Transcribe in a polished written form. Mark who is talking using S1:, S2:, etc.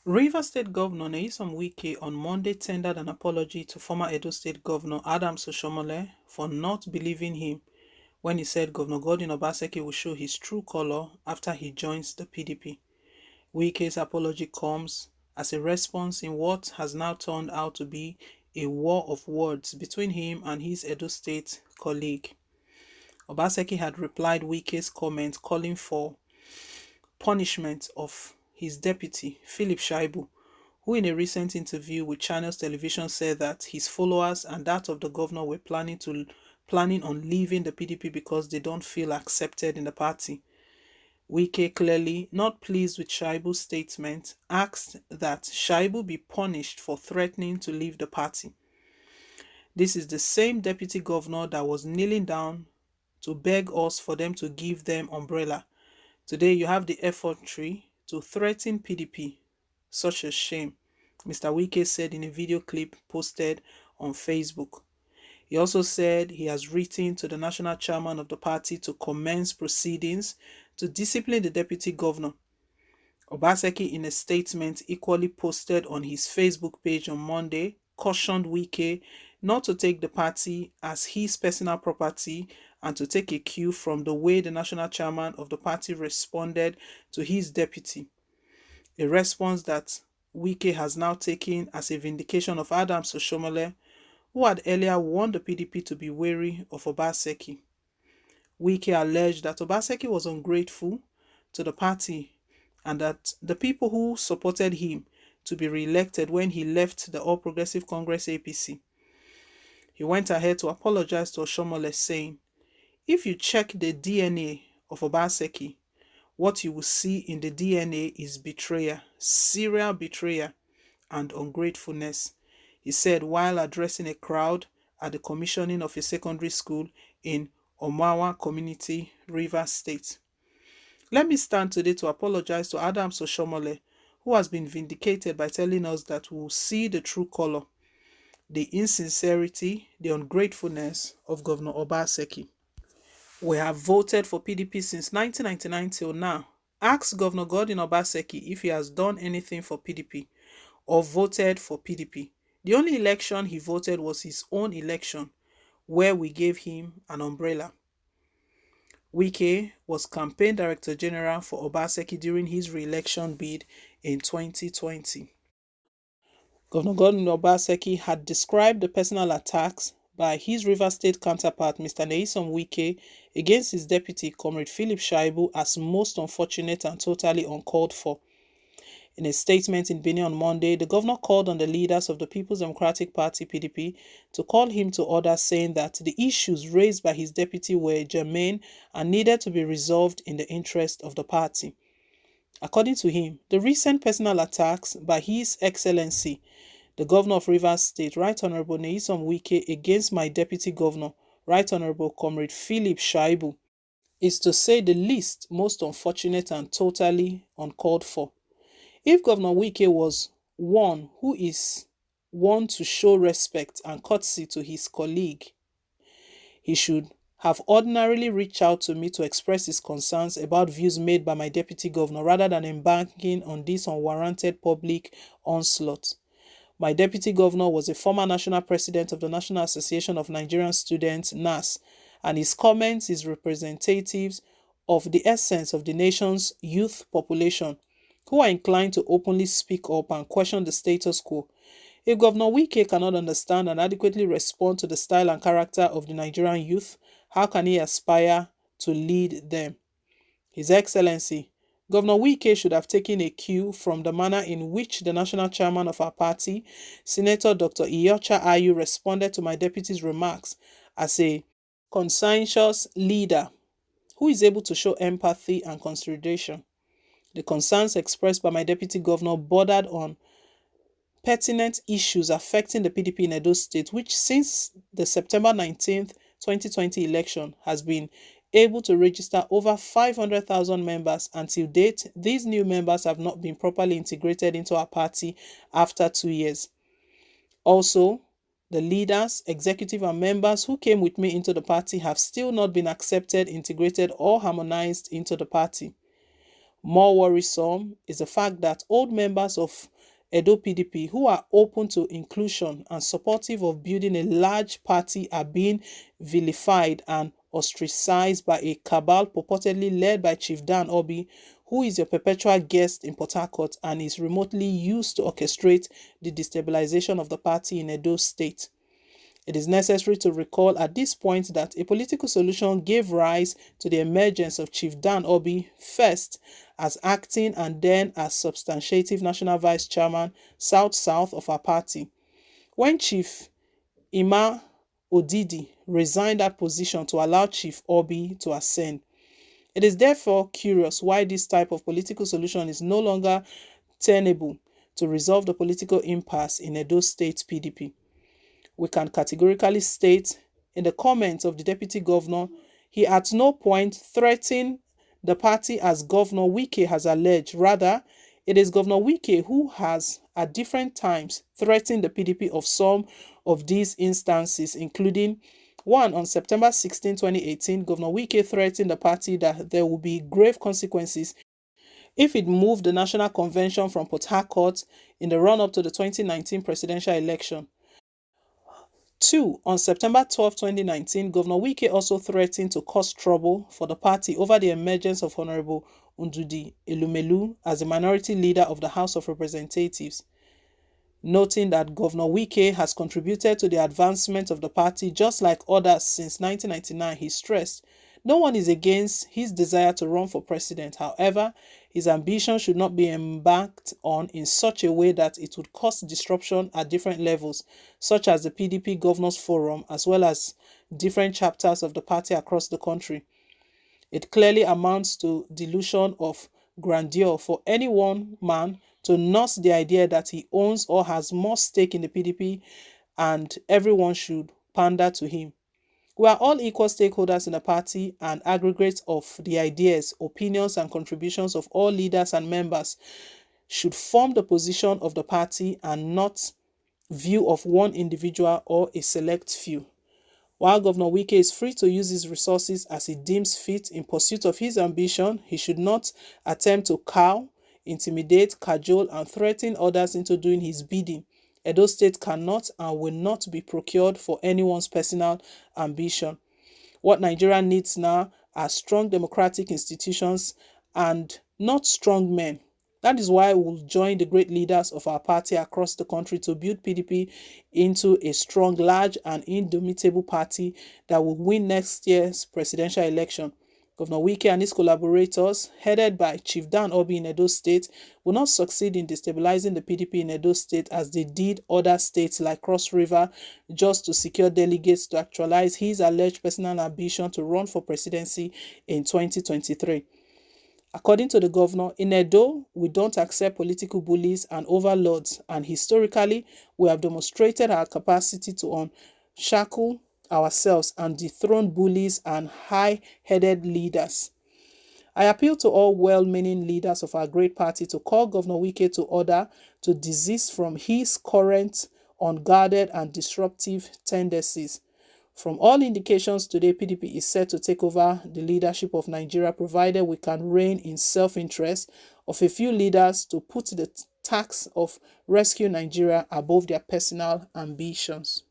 S1: Rivers State Governor Nyesom Wike on Monday tendered an apology to former Edo State Governor OSHIOMHOLE for not believing him when he said Governor Godwin Obaseki will show his true color after he joins the PDP. Wike's apology comes as a response in what has now turned out to be a war of words between him and his Edo State colleague. Obaseki had replied Wike's comment calling for punishment of his deputy, Philip Shaibu, who in a recent interview with Channels Television said that his followers and that of the governor were planning on leaving the PDP because they don't feel accepted in the party. Wike, clearly not pleased with Shaibu's statement, asked that Shaibu be punished for threatening to leave the party. This is the same deputy governor that was kneeling down to beg us for them to give them umbrella. Today you have the effrontery to threaten PDP. Such a shame, Mr. Wike said in a video clip posted on Facebook. He also said he has written to the national chairman of the party to commence proceedings to discipline the deputy governor. Obaseki, in a statement equally posted on his Facebook page on Monday, cautioned Wike not to take the party as his personal property and to take a cue from the way the national chairman of the party responded to his deputy, a response that Wike has now taken as a vindication of OSHIOMHOLE, who had earlier warned the PDP to be wary of Obaseki. Wike alleged that Obaseki was ungrateful to the party and that the people who supported him to be re-elected when he left the All Progressive Congress APC. He went ahead to apologize to Oshiomhole, saying, "If you check the DNA of Obaseki, what you will see in the DNA is betrayal, serial betrayal, and ungratefulness," he said while addressing a crowd at the commissioning of a secondary school in Omawa Community, Rivers State. Let me stand today to apologize to OSHIOMHOLE, who has been vindicated by telling us that we will see the true color, the insincerity, the ungratefulness of Governor Obaseki. We have voted for PDP since 1999 till now. Ask Governor Godwin Obaseki if he has done anything for PDP or voted for PDP. The only election he voted was his own election, where we gave him an umbrella. Wike was campaign director general for Obaseki during his re-election bid in 2020. Governor Godwin Obaseki had described the personal attacks by his Rivers State counterpart, Mr. Nyesom Wike, against his deputy, Comrade Philip Shaibu, as most unfortunate and totally uncalled for. In a statement in Benin on Monday, the governor called on the leaders of the People's Democratic Party (PDP) to call him to order, saying that the issues raised by his deputy were germane and needed to be resolved in the interest of the party. According to him, the recent personal attacks by His Excellency, the Governor of Rivers State, Right Honorable Nyesom Wike, against my deputy governor, Right Honorable Comrade Philip Shaibu, is to say the least most unfortunate and totally uncalled for. If Governor Wike was one who is one to show respect and courtesy to his colleague, he should have ordinarily reached out to me to express his concerns about views made by my deputy governor rather than embarking on this unwarranted public onslaught. My deputy governor was a former national president of the National Association of Nigerian Students, NAS, and his comments is representatives of the essence of the nation's youth population, who are inclined to openly speak up and question the status quo. If Governor Wike cannot understand and adequately respond to the style and character of the Nigerian youth, how can he aspire to lead them? His Excellency, Governor Wike should have taken a cue from the manner in which the national chairman of our party, Senator Dr. Iyorchia Ayu, responded to my deputy's remarks as a conscientious leader who is able to show empathy and consideration. The concerns expressed by my deputy governor bordered on pertinent issues affecting the PDP in Edo State, which since the September 19th, 2020 election has been able to register over 500,000 members. Until date, these new members have not been properly integrated into our party after 2 years. Also, the leaders, executive and members who came with me into the party have still not been accepted, integrated or harmonized into the party. More worrisome is the fact that old members of Edo PDP, who are open to inclusion and supportive of building a large party, are being vilified and ostracized by a cabal purportedly led by Chief Dan Obi, who is a perpetual guest in Port Harcourt and is remotely used to orchestrate the destabilization of the party in Edo State. It is necessary to recall at this point that a political solution gave rise to the emergence of Chief Dan Obi, first as acting and then as substantive national vice chairman, South-South of our party. When Chief Ima Odidi resigned that position to allow Chief Obi to ascend. It is therefore curious why this type of political solution is no longer tenable to resolve the political impasse in Edo State PDP. We can categorically state in the comments of the deputy governor, he at no point threatened the party as Governor WIKE has alleged. Rather, it is Governor WIKE who has at different times threatened the PDP of some of these instances, including one on September 16, 2018, Governor WIKE threatened the party that there will be grave consequences if it moved the national convention from Port Harcourt in the run-up to the 2019 presidential election. 2. On September 12, 2019, Governor WIKE also threatened to cause trouble for the party over the emergence of Honorable Ndudi Elumelu as the minority leader of the House of Representatives. Noting that Governor WIKE has contributed to the advancement of the party just like others since 1999, he stressed, no one is against his desire to run for president. However, his ambition should not be embarked on in such a way that it would cause disruption at different levels, such as the PDP Governors Forum, as well as different chapters of the party across the country. It clearly amounts to delusion of grandeur for any one man to nurse the idea that he owns or has more stake in the PDP and everyone should pander to him. We are all equal stakeholders in the party and aggregates of the ideas, opinions, and contributions of all leaders and members should form the position of the party and not view of one individual or a select few. While Governor WIKE is free to use his resources as he deems fit in pursuit of his ambition, he should not attempt to cow, intimidate, cajole, and threaten others into doing his bidding. Edo State cannot and will not be procured for anyone's personal ambition. What Nigeria needs now are strong democratic institutions and not strong men. That is why we'll join the great leaders of our party across the country to build PDP into a strong, large, and indomitable party that will win next year's presidential election. Governor WIKE and his collaborators, headed by Chief Dan Obi in Edo State, will not succeed in destabilizing the PDP in Edo State as they did other states like Cross River just to secure delegates to actualize his alleged personal ambition to run for presidency in 2023. According to the governor, in Edo, we don't accept political bullies and overlords, and historically, we have demonstrated our capacity to unshackle ourselves and dethrone bullies and high-headed leaders. I appeal to all well-meaning leaders of our great party to call Governor WIKE to order to desist from his current unguarded and disruptive tendencies. From all indications today, PDP is set to take over the leadership of Nigeria provided we can rein in self-interest of a few leaders to put the task of rescue Nigeria above their personal ambitions.